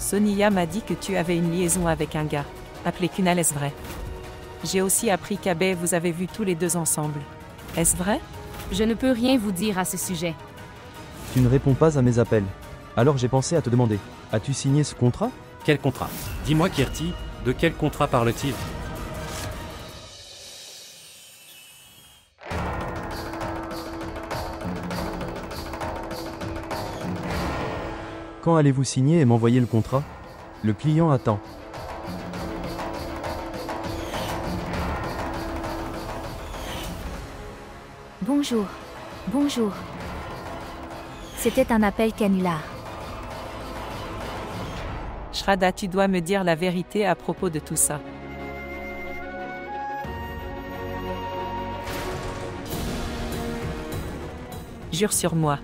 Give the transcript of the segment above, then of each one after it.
Sonia m'a dit que tu avais une liaison avec un gars, appelé Kunal, est-ce vrai? J'ai aussi appris qu'Abe vous avez vus tous les deux ensemble. Est-ce vrai? Je ne peux rien vous dire à ce sujet. Tu ne réponds pas à mes appels. Alors j'ai pensé à te demander, as-tu signé ce contrat? Quel contrat? Dis-moi Kirti, de quel contrat parle-t-il? Quand allez-vous signer et m'envoyer le contrat? Le client attend. Bonjour. Bonjour. C'était un appel canular. Shraddha, tu dois me dire la vérité à propos de tout ça. Jure sur moi.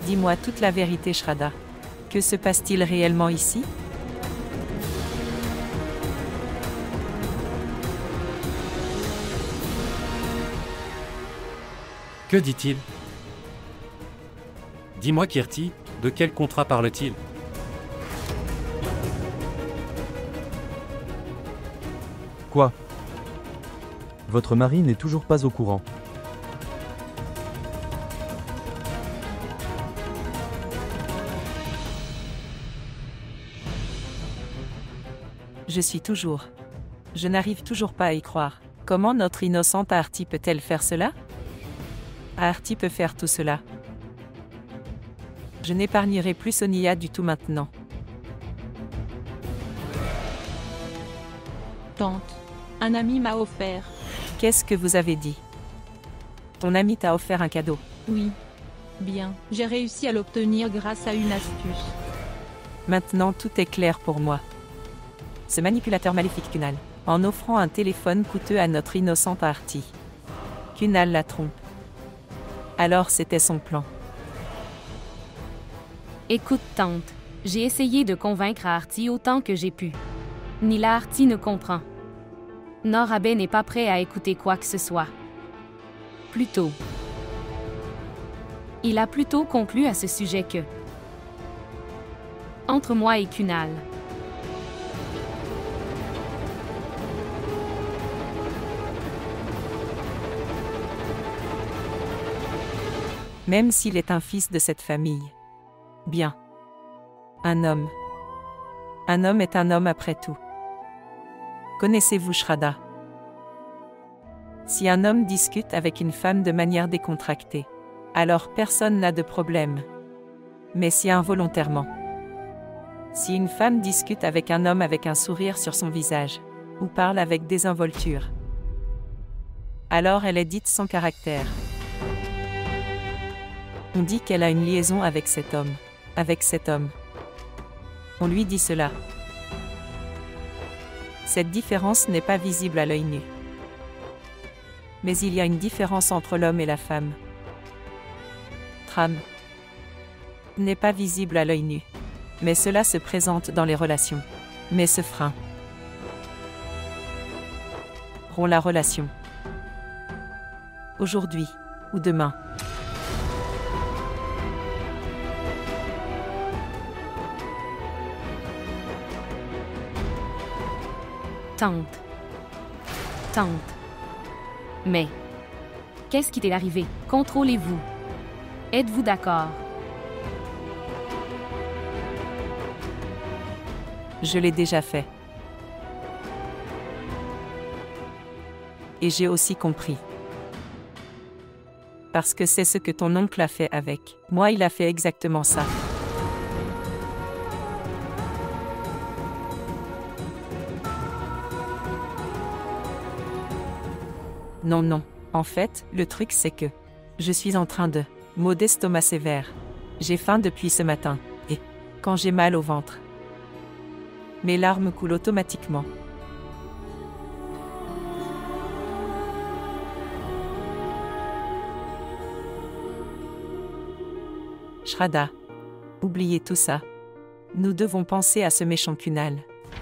Dis-moi toute la vérité, Shraddha. Que se passe-t-il réellement ici? Que dit-il? Dis-moi Kirti, de quel contrat parle-t-il? Quoi? Votre mari n'est toujours pas au courant. Je suis toujours. Je n'arrive toujours pas à y croire. Comment notre innocente Aarti peut-elle faire cela? Aarti peut faire tout cela. Je n'épargnerai plus Sonia du tout maintenant. Tante, un ami m'a offert. Qu'est-ce que vous avez dit? Ton ami t'a offert un cadeau. Oui. Bien, j'ai réussi à l'obtenir grâce à une astuce. Maintenant tout est clair pour moi. Ce manipulateur maléfique Kunal, en offrant un téléphone coûteux à notre innocente Aarti. Kunal la trompe. Alors c'était son plan. Écoute, tante, j'ai essayé de convaincre Aarti autant que j'ai pu. Ni la Aarti ne comprend. Nor Abe n'est pas prêt à écouter quoi que ce soit. Plutôt. Il a plutôt conclu à ce sujet que... Entre moi et Kunal. Même s'il est un fils de cette famille. Bien. Un homme. Un homme est un homme après tout. Connaissez-vous Shraddha? Si un homme discute avec une femme de manière décontractée, alors personne n'a de problème. Mais si involontairement. Si une femme discute avec un homme avec un sourire sur son visage, ou parle avec désinvolture, alors elle est dite sans caractère. On dit qu'elle a une liaison avec cet homme. Avec cet homme. On lui dit cela. Cette différence n'est pas visible à l'œil nu. Mais il y a une différence entre l'homme et la femme. Trame. N'est pas visible à l'œil nu. Mais cela se présente dans les relations. Mais ce frein rompt la relation. Aujourd'hui ou demain. Tante. Tante. Mais, qu'est-ce qui t'est arrivé? Contrôlez-vous. Êtes-vous d'accord? Je l'ai déjà fait. Et j'ai aussi compris. Parce que c'est ce que ton oncle a fait avec moi, il a fait exactement ça. Non, non. En fait, le truc c'est que je suis en train de maux d'estomac sévère. J'ai faim depuis ce matin. Et quand j'ai mal au ventre, mes larmes coulent automatiquement. Shraddha. Oubliez tout ça. Nous devons penser à ce méchant Kunal.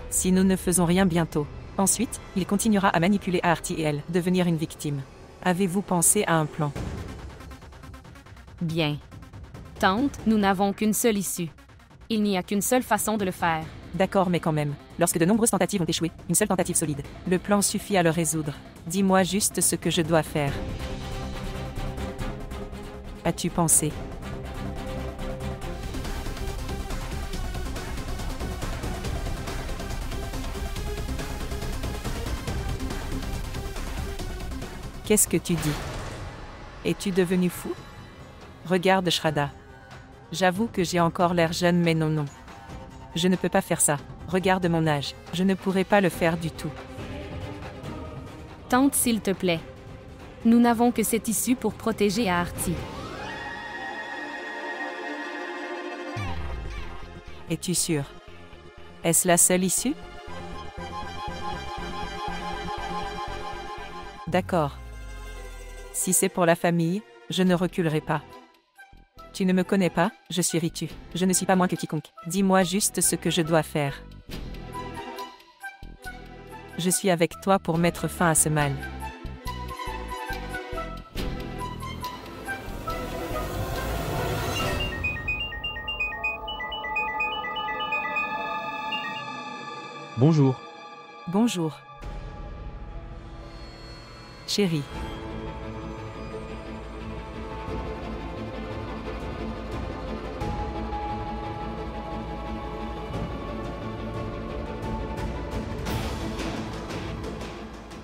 Si nous ne faisons rien bientôt, ensuite, il continuera à manipuler Aarti et elle, devenir une victime. Avez-vous pensé à un plan? Bien. Tante, nous n'avons qu'une seule issue. Il n'y a qu'une seule façon de le faire. D'accord, mais quand même. Lorsque de nombreuses tentatives ont échoué, une seule tentative solide. Le plan suffit à le résoudre. Dis-moi juste ce que je dois faire. As-tu pensé? Qu'est-ce que tu dis? Es-tu devenu fou? Regarde Shraddha. J'avoue que j'ai encore l'air jeune, mais non. Je ne peux pas faire ça. Regarde mon âge. Je ne pourrai pas le faire du tout. Tante, s'il te plaît. Nous n'avons que cette issue pour protéger Aarti. Es-tu sûr? Est-ce la seule issue? D'accord. Si c'est pour la famille, je ne reculerai pas. Tu ne me connais pas, je suis Ritu. Je ne suis pas moins que quiconque. Dis-moi juste ce que je dois faire. Je suis avec toi pour mettre fin à ce mal. Bonjour. Bonjour. Chérie.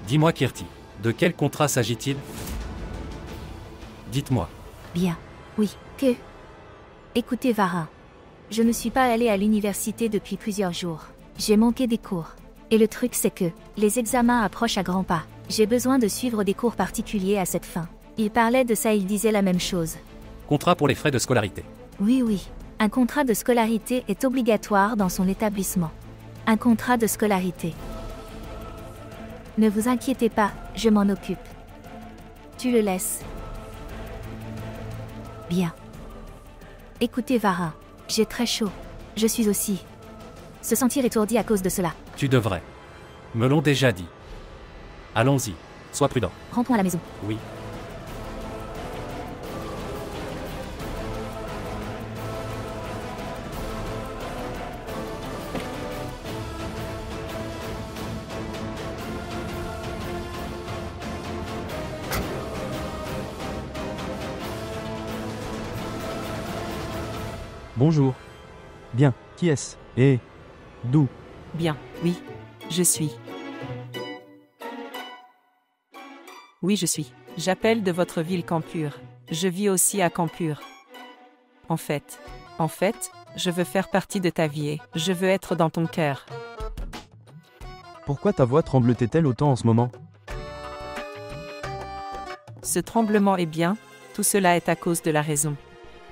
Dis-moi Kirti, de quel contrat s'agit-il? Dites-moi. Bien. Oui. Que? Écoutez, Vara. Je ne suis pas allée à l'université depuis plusieurs jours. J'ai manqué des cours. Et le truc c'est que, les examens approchent à grands pas. J'ai besoin de suivre des cours particuliers à cette fin. Il parlait de ça, il disait la même chose. Contrat pour les frais de scolarité. Oui. Un contrat de scolarité est obligatoire dans son établissement. Un contrat de scolarité. Ne vous inquiétez pas, je m'en occupe. Tu le laisses. Bien. Écoutez, Vara. J'ai très chaud. Je suis aussi. Se sentir étourdi à cause de cela. Tu devrais. Me l'ont déjà dit. Allons-y, sois prudent. Rentrons à la maison. Oui. Bonjour. Bien, qui est-ce? Et d'où? Bien, oui. Je suis. Oui, je suis. J'appelle de votre ville Campur. Je vis aussi à Campur. En fait, je veux faire partie de ta vie et je veux être dans ton cœur. Pourquoi ta voix tremble-t-elle autant en ce moment? Ce tremblement est bien, tout cela est à cause de la raison.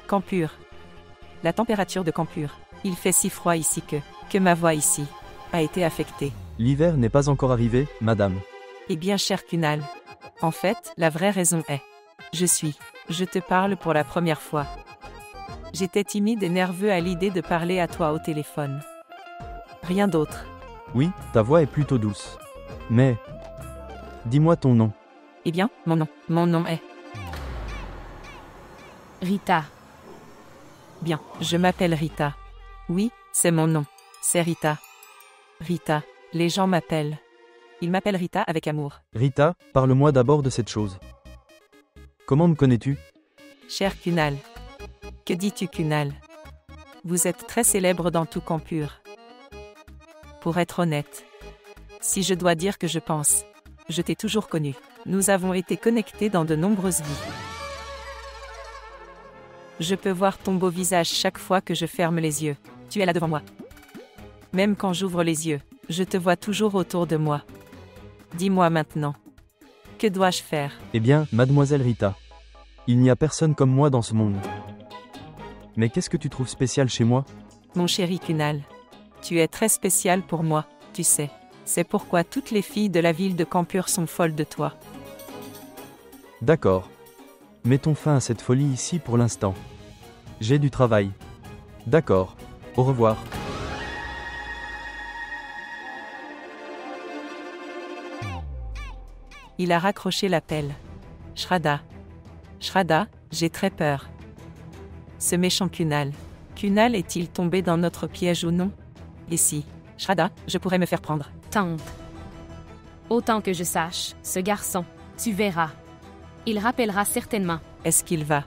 Campur. La température de Campur. Il fait si froid ici que ma voix ici a été affectée. L'hiver n'est pas encore arrivé, madame. Eh bien, cher Kunal. En fait, la vraie raison est... Je te parle pour la première fois. J'étais timide et nerveux à l'idée de parler à toi au téléphone. Rien d'autre. Oui, ta voix est plutôt douce. Mais... dis-moi ton nom. Eh bien, mon nom est... Rita. Bien, je m'appelle Rita. Oui, c'est mon nom. C'est Rita. Rita, les gens m'appellent. Ils m'appellent Rita avec amour. Rita, parle-moi d'abord de cette chose. Comment me connais-tu? Cher Kunal. Que dis-tu, Kunal? Vous êtes très célèbre dans tout Campur. Pour être honnête, si je dois dire que je pense, je t'ai toujours connu. Nous avons été connectés dans de nombreuses vies. Je peux voir ton beau visage chaque fois que je ferme les yeux. Tu es là devant moi. Même quand j'ouvre les yeux, je te vois toujours autour de moi. Dis-moi maintenant. Que dois-je faire? Eh bien, mademoiselle Rita. Il n'y a personne comme moi dans ce monde. Mais qu'est-ce que tu trouves spécial chez moi? Mon chéri Kunal. Tu es très spécial pour moi, tu sais. C'est pourquoi toutes les filles de la ville de Campur sont folles de toi. D'accord. Mettons fin à cette folie ici pour l'instant. J'ai du travail. D'accord. Au revoir. Il a raccroché l'appel. Shraddha. Shraddha, j'ai très peur. Ce méchant Kunal. Kunal est-il tombé dans notre piège ou non? Et si, Shraddha, je pourrais me faire prendre. Tante. Autant que je sache, ce garçon, tu verras. Il rappellera certainement. Est-ce qu'il va?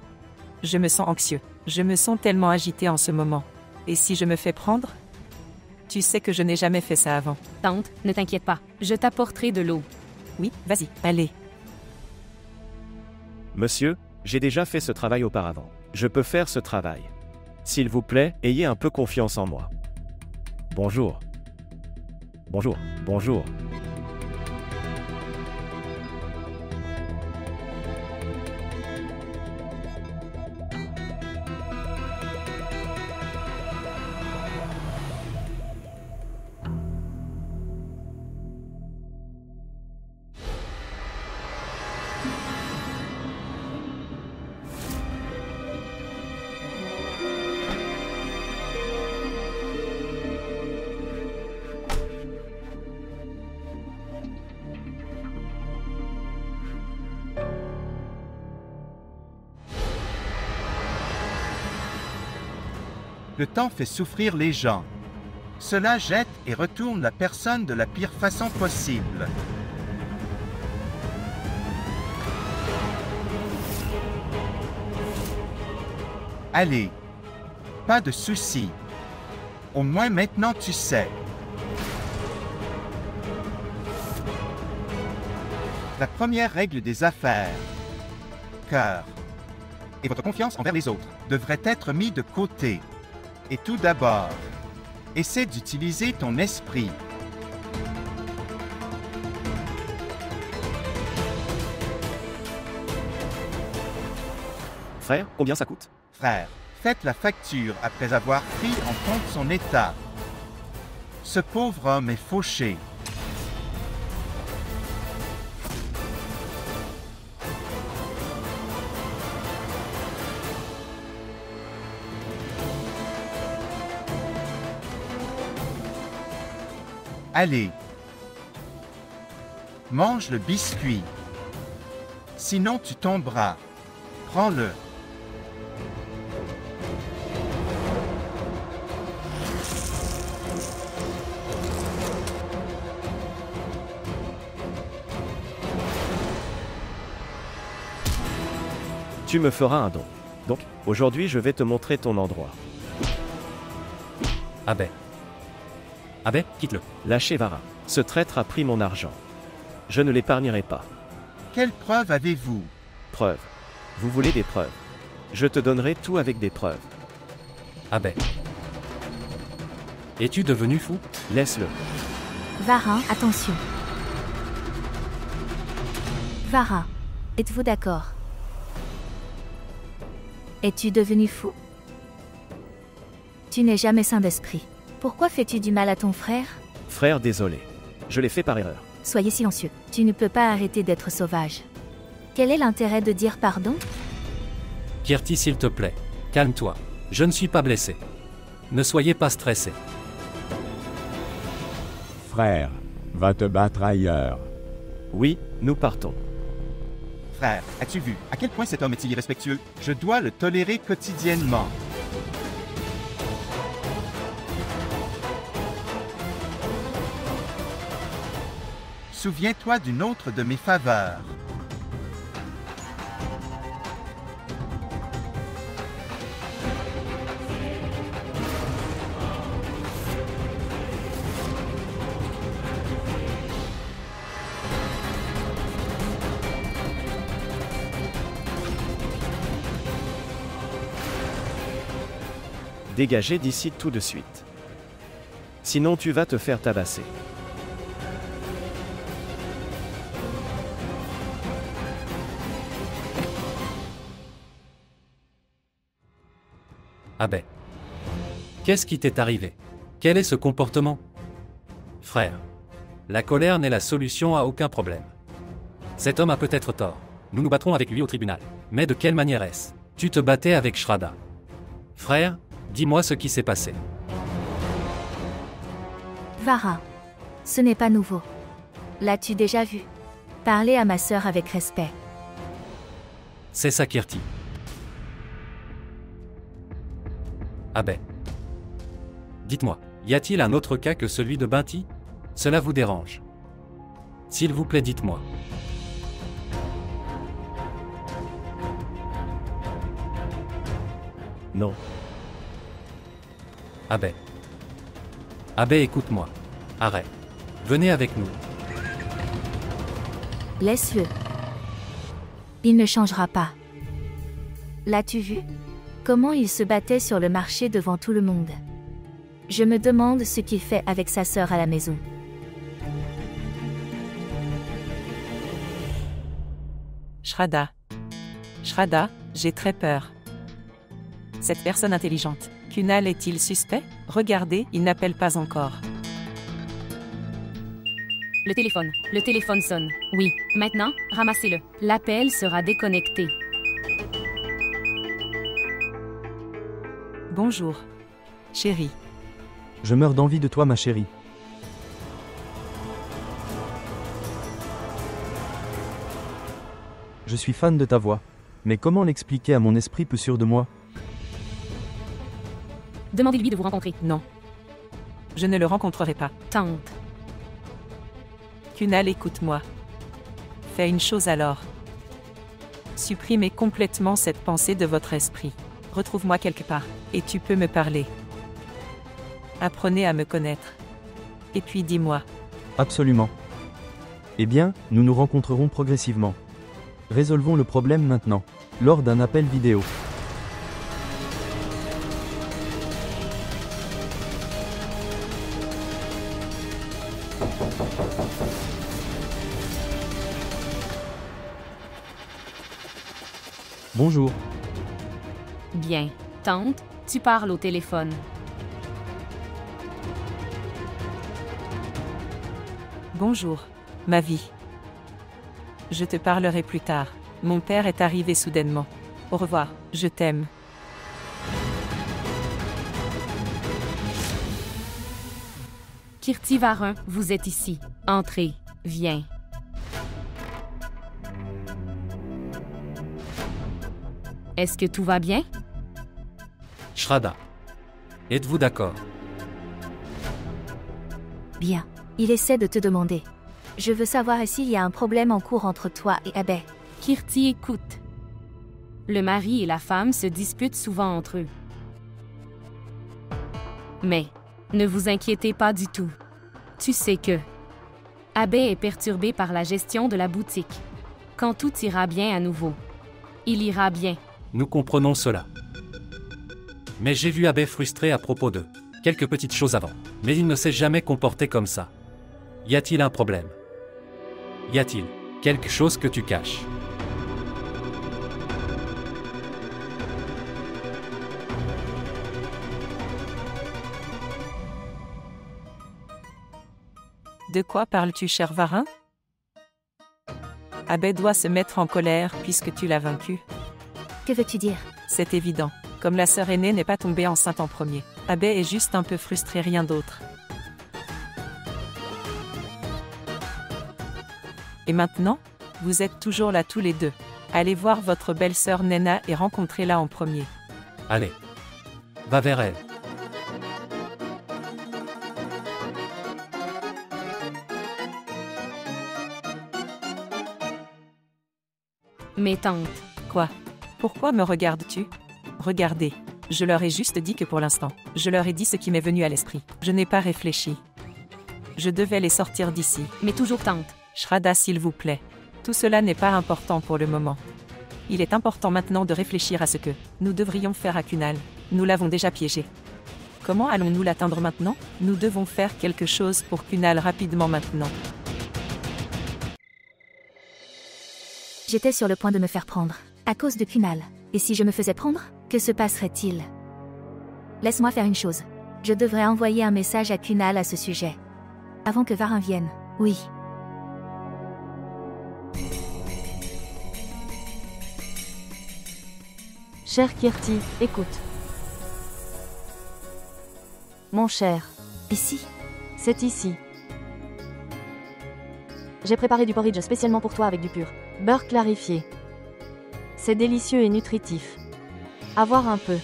Je me sens anxieux. Je me sens tellement agité en ce moment. Et si je me fais prendre? Tu sais que je n'ai jamais fait ça avant. Tante, ne t'inquiète pas, je t'apporterai de l'eau. Oui, vas-y, allez. Monsieur, j'ai déjà fait ce travail auparavant. Je peux faire ce travail. S'il vous plaît, ayez un peu confiance en moi. Bonjour. Bonjour. Bonjour. Le temps fait souffrir les gens. Cela jette et retourne la personne de la pire façon possible. Allez, pas de soucis. Au moins maintenant tu sais. La première règle des affaires. Cœur. Et votre confiance envers les autres devrait être mis de côté. Et tout d'abord, essaie d'utiliser ton esprit. Frère, combien ça coûte? Frère, faites la facture après avoir pris en compte son état. Ce pauvre homme est fauché. Allez, mange le biscuit. Sinon tu tomberas. Prends-le. Tu me feras un don. Donc, aujourd'hui je vais te montrer ton endroit. Abbé. Abbé, quitte-le. Lâchez Vara. Ce traître a pris mon argent. Je ne l'épargnerai pas. Quelles preuves avez-vous? Preuves. Vous voulez des preuves? Je te donnerai tout avec des preuves. Abbé. Es-tu devenu fou? Laisse-le. Vara, attention. Vara, êtes-vous d'accord? Es-tu devenu fou? Tu n'es jamais sain d'esprit. Pourquoi fais-tu du mal à ton frère? Frère, désolé. Je l'ai fait par erreur. Soyez silencieux. Tu ne peux pas arrêter d'être sauvage. Quel est l'intérêt de dire pardon? Kirti, s'il te plaît, calme-toi. Je ne suis pas blessé. Ne soyez pas stressé. Frère, va te battre ailleurs. Oui, nous partons. Frère, as-tu vu à quel point cet homme est-il irrespectueux? Je dois le tolérer quotidiennement. Souviens-toi d'une autre de mes faveurs. Dégagez d'ici tout de suite. Sinon tu vas te faire tabasser. Abbé. Qu'est-ce qui t'est arrivé? Quel est ce comportement? Frère. La colère n'est la solution à aucun problème. Cet homme a peut-être tort. Nous nous battrons avec lui au tribunal. Mais de quelle manière est-ce? Tu te battais avec Shraddha. Frère, dis-moi ce qui s'est passé. Vara, ce n'est pas nouveau. L'as-tu déjà vu? Parlez à ma sœur avec respect. C'est ça, Kirti. Abbé. Dites-moi, y a-t-il un autre cas que celui de Binti? Cela vous dérange? S'il vous plaît, dites-moi. Non. Abbé. Abbé, écoute-moi. Arrête. Venez avec nous. Laisse-le. Il ne changera pas. L'as-tu vu? Comment il se battait sur le marché devant tout le monde. Je me demande ce qu'il fait avec sa sœur à la maison. Shraddha. Shraddha, j'ai très peur. Cette personne intelligente. Kunal est-il suspect? Regardez, il n'appelle pas encore. Le téléphone sonne. Oui, maintenant, ramassez-le. L'appel sera déconnecté. Bonjour. Chérie. Je meurs d'envie de toi, ma chérie. Je suis fan de ta voix. Mais comment l'expliquer à mon esprit peu sûr de moi? Demandez-lui de vous rencontrer. Non. Je ne le rencontrerai pas. Tente. Kunal, écoute-moi. Fais une chose alors. Supprimez complètement cette pensée de votre esprit. Retrouve-moi quelque part, et tu peux me parler. Apprenez à me connaître. Et puis dis-moi. Absolument. Eh bien, nous nous rencontrerons progressivement. Résolvons le problème maintenant, lors d'un appel vidéo. Bonjour. Bien. Tante, tu parles au téléphone. Bonjour, ma vie. Je te parlerai plus tard. Mon père est arrivé soudainement. Au revoir, je t'aime. Kirtivarin, vous êtes ici. Entrez. Viens. Est-ce que tout va bien? Shraddha. Êtes-vous d'accord? Bien. Il essaie de te demander. Je veux savoir s'il y a un problème en cours entre toi et Abbé. Kirti, écoute. Le mari et la femme se disputent souvent entre eux. Mais, ne vous inquiétez pas du tout. Tu sais que Abbé est perturbé par la gestion de la boutique. Quand tout ira bien à nouveau, il ira bien. Nous comprenons cela. Mais j'ai vu Abbé frustré à propos de quelques petites choses avant. Mais il ne s'est jamais comporté comme ça. Y a-t-il un problème? Y a-t-il quelque chose que tu caches? De quoi parles-tu, cher Varin? Abbé doit se mettre en colère puisque tu l'as vaincu. Que veux-tu dire? C'est évident. Comme la sœur aînée n'est pas tombée enceinte en premier. Abbé est juste un peu frustré, rien d'autre. Et maintenant, vous êtes toujours là tous les deux. Allez voir votre belle-sœur Nena et rencontrez-la en premier. Allez. Va vers elle. Mais tante. Quoi? Pourquoi me regardes-tu? Regardez. Je leur ai juste dit que pour l'instant, je leur ai dit ce qui m'est venu à l'esprit. Je n'ai pas réfléchi. Je devais les sortir d'ici. Mais toujours tante. Shraddha, s'il vous plaît. Tout cela n'est pas important pour le moment. Il est important maintenant de réfléchir à ce que nous devrions faire à Kunal. Nous l'avons déjà piégé. Comment allons-nous l'atteindre maintenant? Nous devons faire quelque chose pour Kunal rapidement maintenant. J'étais sur le point de me faire prendre, à cause de Kunal. Et si je me faisais prendre, que se passerait-il? Laisse-moi faire une chose. Je devrais envoyer un message à Kunal à ce sujet. Avant que Varin vienne. Oui. Cher Kirti, écoute. Mon cher. Ici? C'est ici. J'ai préparé du porridge spécialement pour toi avec du pur beurre clarifié. C'est délicieux et nutritif. À voir un peu.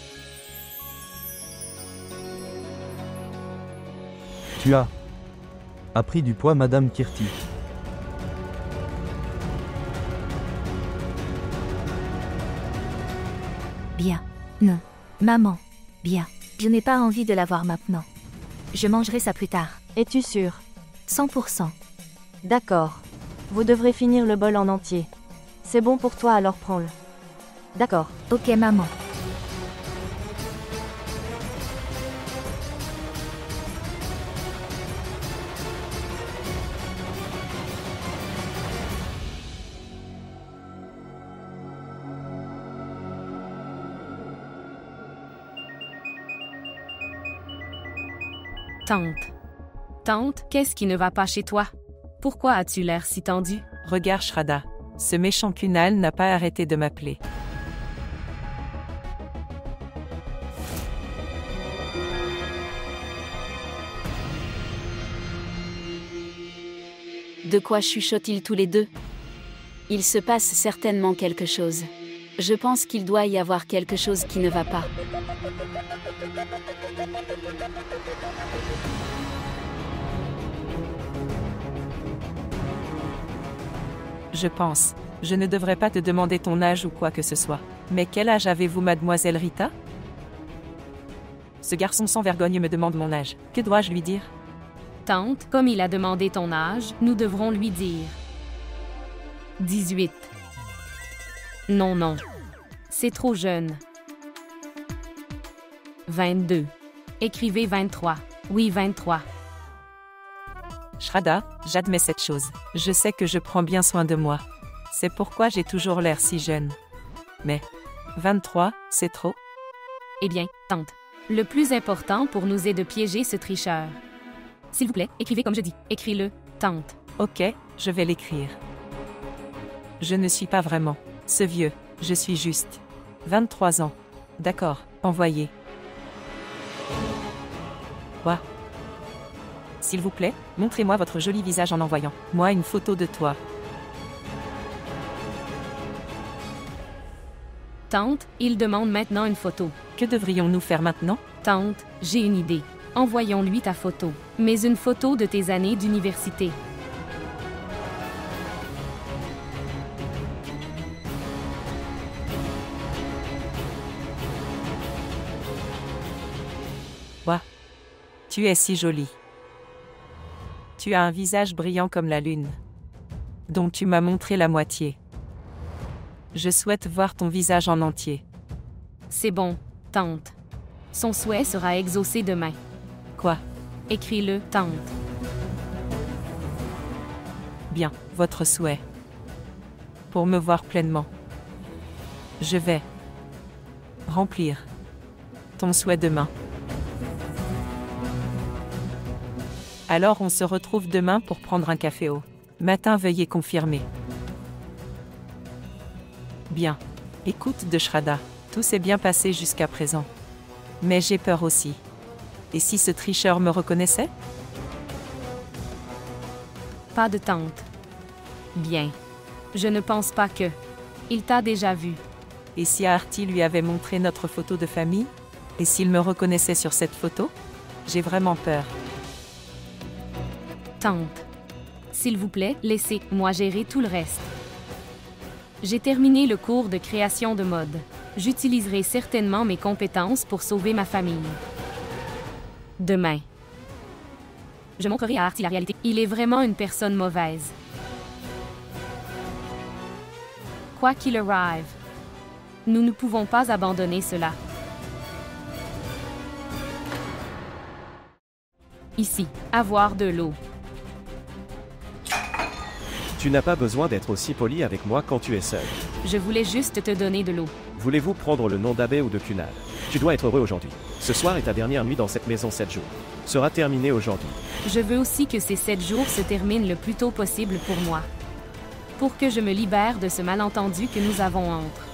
Tu as pris du poids, Madame Kirti. Bien. Non. Maman. Bien. Je n'ai pas envie de la voir maintenant. Je mangerai ça plus tard. Es-tu sûr? 100%. D'accord. Vous devrez finir le bol en entier. C'est bon pour toi, alors prends-le. D'accord. Ok, maman. Tante. Tante, qu'est-ce qui ne va pas chez toi? Pourquoi as-tu l'air si tendu? Regarde Shraddha. Ce méchant Kunal n'a pas arrêté de m'appeler. De quoi chuchotent-ils tous les deux? Il se passe certainement quelque chose. Je pense qu'il doit y avoir quelque chose qui ne va pas. Je pense. Je ne devrais pas te demander ton âge ou quoi que ce soit. Mais quel âge avez-vous, mademoiselle Rita? Ce garçon sans vergogne me demande mon âge. Que dois-je lui dire? Tante, comme il a demandé ton âge, nous devrons lui dire 18. Non, non. C'est trop jeune. 22. Écrivez 23. Oui, 23. Shraddha, j'admets cette chose. Je sais que je prends bien soin de moi. C'est pourquoi j'ai toujours l'air si jeune. Mais 23, c'est trop? Eh bien, tante. Le plus important pour nous est de piéger ce tricheur. S'il vous plaît, écrivez comme je dis. Écris-le, tante. Ok, je vais l'écrire. Je ne suis pas vraiment ce vieux. Je suis juste 23 ans. D'accord, envoyez. Quoi? S'il vous plaît, montrez-moi votre joli visage en envoyant moi une photo de toi. Tante, il demande maintenant une photo. Que devrions-nous faire maintenant? Tante, j'ai une idée. Envoyons-lui ta photo. Mais une photo de tes années d'université. Quoi? Tu es si jolie. Tu as un visage brillant comme la lune, dont tu m'as montré la moitié. Je souhaite voir ton visage en entier. C'est bon, tante. Son souhait sera exaucé demain. Quoi? Écris-le, tante. Bien, votre souhait. Pour me voir pleinement. Je vais remplir ton souhait demain. Alors on se retrouve demain pour prendre un café au matin, veuillez confirmer. Bien. Écoute de Shraddha, tout s'est bien passé jusqu'à présent. Mais j'ai peur aussi. Et si ce tricheur me reconnaissait? Pas de tante. Bien. Je ne pense pas que... Il t'a déjà vu. Et si Aarti lui avait montré notre photo de famille? Et s'il me reconnaissait sur cette photo? J'ai vraiment peur. Tante. S'il vous plaît, laissez-moi gérer tout le reste. J'ai terminé le cours de création de mode. J'utiliserai certainement mes compétences pour sauver ma famille. Demain. Je montrerai à Aarti la réalité. Il est vraiment une personne mauvaise. Quoi qu'il arrive, nous ne pouvons pas abandonner cela. Ici, avoir de l'eau. Tu n'as pas besoin d'être aussi poli avec moi quand tu es seul. Je voulais juste te donner de l'eau. Voulez-vous prendre le nom d'Abbé ou de Kunal? Tu dois être heureux aujourd'hui. Ce soir est ta dernière nuit dans cette maison 7 jours. Sera terminée aujourd'hui. Je veux aussi que ces 7 jours se terminent le plus tôt possible pour moi. Pour que je me libère de ce malentendu que nous avons entre